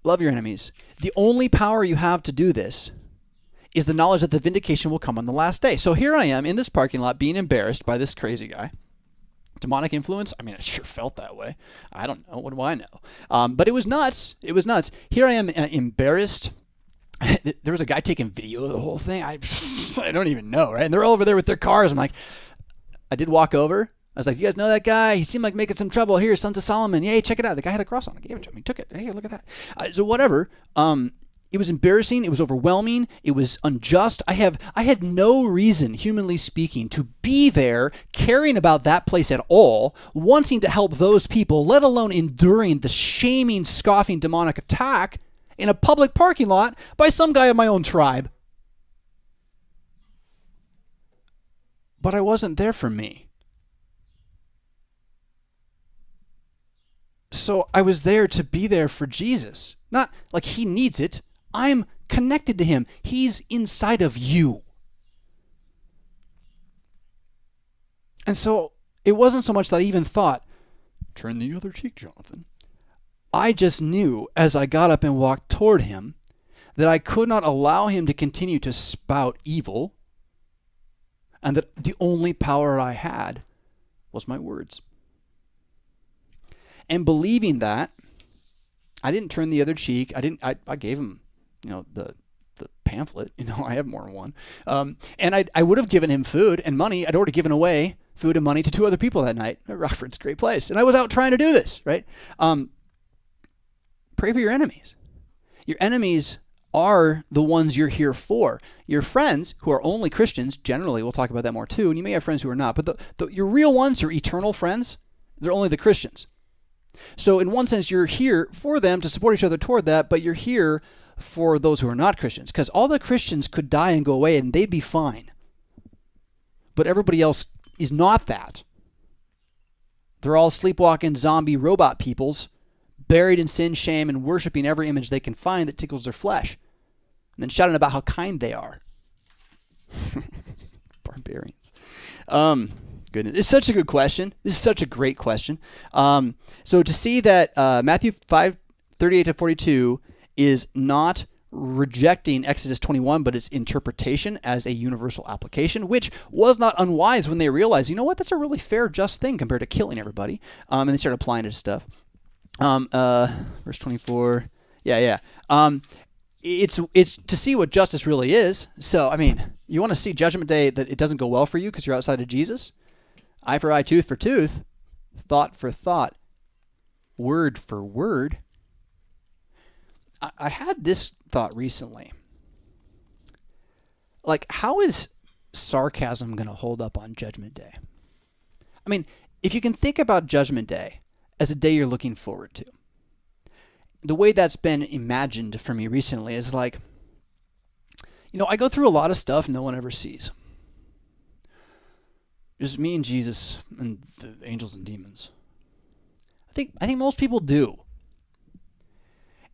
Love your enemies. The only power you have to do this is the knowledge that the vindication will come on the last day. So here I am in this parking lot being embarrassed by this crazy guy. Demonic influence? I mean, I sure felt that way. I don't know. What do I know? But it was nuts. It was nuts. Here I am embarrassed. There was a guy taking video of the whole thing. I don't even know, right? And they're all over there with their cars. I'm like, I did walk over. I was like, you guys know that guy? He seemed like making some trouble. Here, Sons of Solomon. Yeah, check it out. The guy had a cross on. I gave it to him. He took it. Hey, look at that. So whatever. It was embarrassing. It was overwhelming. It was unjust. I had no reason, humanly speaking, to be there caring about that place at all, wanting to help those people, let alone enduring the shaming, scoffing, demonic attack in a public parking lot by some guy of my own tribe. But I wasn't there for me. So I was there to be there for Jesus. Not like he needs it. I'm connected to him. He's inside of you. And so it wasn't so much that I even thought, turn the other cheek, Jonathan. I just knew as I got up and walked toward him that I could not allow him to continue to spout evil, and that the only power I had was my words. And believing that, I didn't turn the other cheek. I gave him, the pamphlet. I have more than one. And I would have given him food and money. I'd already given away food and money to 2 other people that night. Rockford's a great place. And I was out trying to do this, right? Pray for your enemies. Your enemies are the ones you're here for. Your friends, who are only Christians, generally, we'll talk about that more too, and you may have friends who are not, but your real ones, your eternal friends, they're only the Christians. So in one sense, you're here for them to support each other toward that, but you're here for those who are not Christians, because all the Christians could die and go away and they'd be fine. But everybody else is not that. They're all sleepwalking zombie robot peoples, buried in sin, shame, and worshiping every image they can find that tickles their flesh, and then shouting about how kind they are. Barbarians. Goodness. It's such a good question. This is such a great question. So to see that Matthew 5:38-42 is not rejecting Exodus 21, but its interpretation as a universal application, which was not unwise when they realized, that's a really fair, just thing compared to killing everybody. And they started applying it to stuff. Verse 24. Yeah. It's to see what justice really is. So, you want to see Judgment Day that it doesn't go well for you because you're outside of Jesus? Eye for eye, tooth for tooth, thought for thought, word for word. I had this thought recently. Like, how is sarcasm going to hold up on Judgment Day? If you can think about Judgment Day as a day you're looking forward to, the way that's been imagined for me recently is like, I go through a lot of stuff no one ever sees. Just me and Jesus and the angels and demons. I think most people do.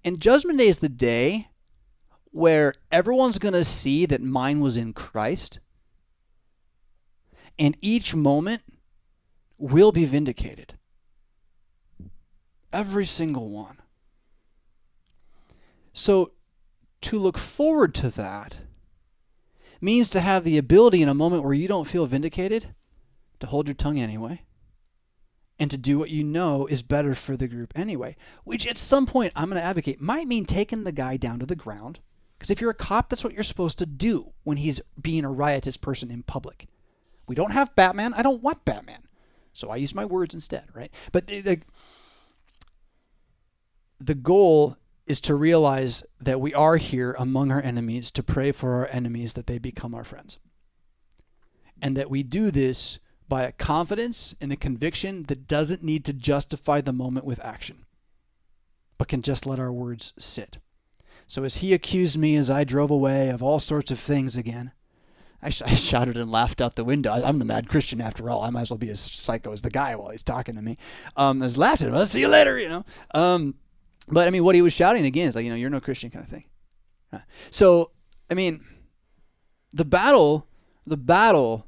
And Judgment Day is the day where everyone's going to see that mine was in Christ. And each moment will be vindicated. Every single one. So to look forward to that means to have the ability in a moment where you don't feel vindicated to hold your tongue anyway, and to do what you know is better for the group anyway, which at some point I'm going to advocate might mean taking the guy down to the ground, because if you're a cop, that's what you're supposed to do when he's being a riotous person in public. We don't have Batman. I don't want Batman. So I use my words instead, right? But the goal is to realize that we are here among our enemies to pray for our enemies that they become our friends. And that we do this by a confidence and a conviction that doesn't need to justify the moment with action, but can just let our words sit. So as he accused me as I drove away of all sorts of things again, I shouted and laughed out the window. I'm the mad Christian after all. I might as well be as psycho as the guy while he's talking to me. I was laughing at him. I'll see you later, But what he was shouting again is like, you're no Christian kind of thing. So, the battle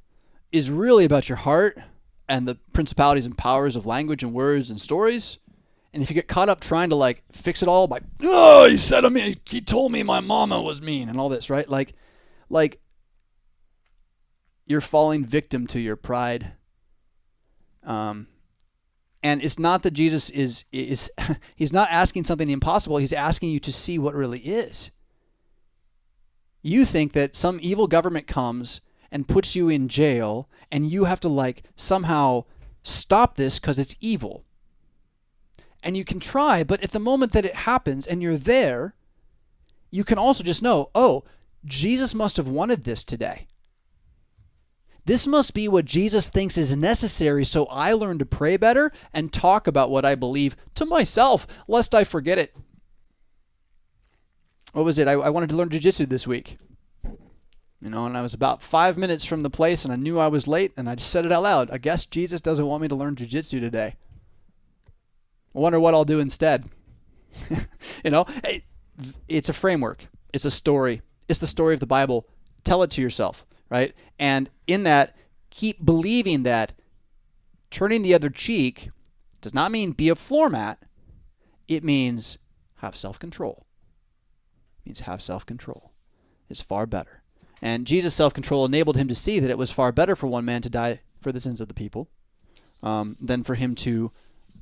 is really about your heart and the principalities and powers of language and words and stories And if you get caught up trying to like fix it all by, oh, he told me my mama was mean and all this, right? Like you're falling victim to your pride. And it's not that Jesus is he's not asking something impossible. He's asking you to see what really is. You think that some evil government comes and puts you in jail and you have to like somehow stop this because it's evil. And you can try, but at the moment that it happens and you're there, you can also just know, oh, Jesus must have wanted this today. This must be what Jesus thinks is necessary, so I learn to pray better and talk about what I believe to myself, lest I forget it. What was it? I wanted to learn jiu-jitsu this week. And I was about 5 minutes from the place, and I knew I was late, and I just said it out loud. I guess Jesus doesn't want me to learn jiu-jitsu today. I wonder what I'll do instead. It's a framework. It's a story. It's the story of the Bible. Tell it to yourself, right? And in that, keep believing that turning the other cheek does not mean be a floor mat. It means have self-control. It means have self-control. It's far better. And Jesus' self-control enabled him to see that it was far better for one man to die for the sins of the people than for him to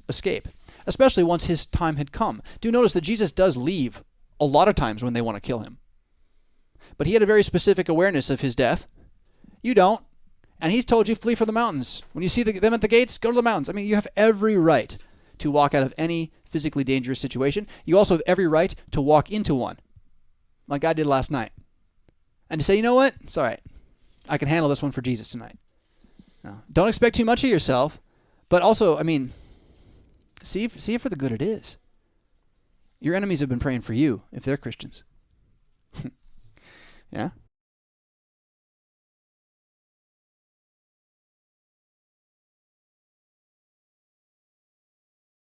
escape, especially once his time had come. Do notice that Jesus does leave a lot of times when they want to kill him. But he had a very specific awareness of his death. You don't. And he's told you, flee for the mountains. When you see them at the gates, go to the mountains. I mean, you have every right to walk out of any physically dangerous situation. You also have every right to walk into one, like I did last night. And to say, you know what? It's all right. I can handle this one for Jesus tonight. No. Don't expect too much of yourself. But also, see it for the good it is. Your enemies have been praying for you if they're Christians. Yeah?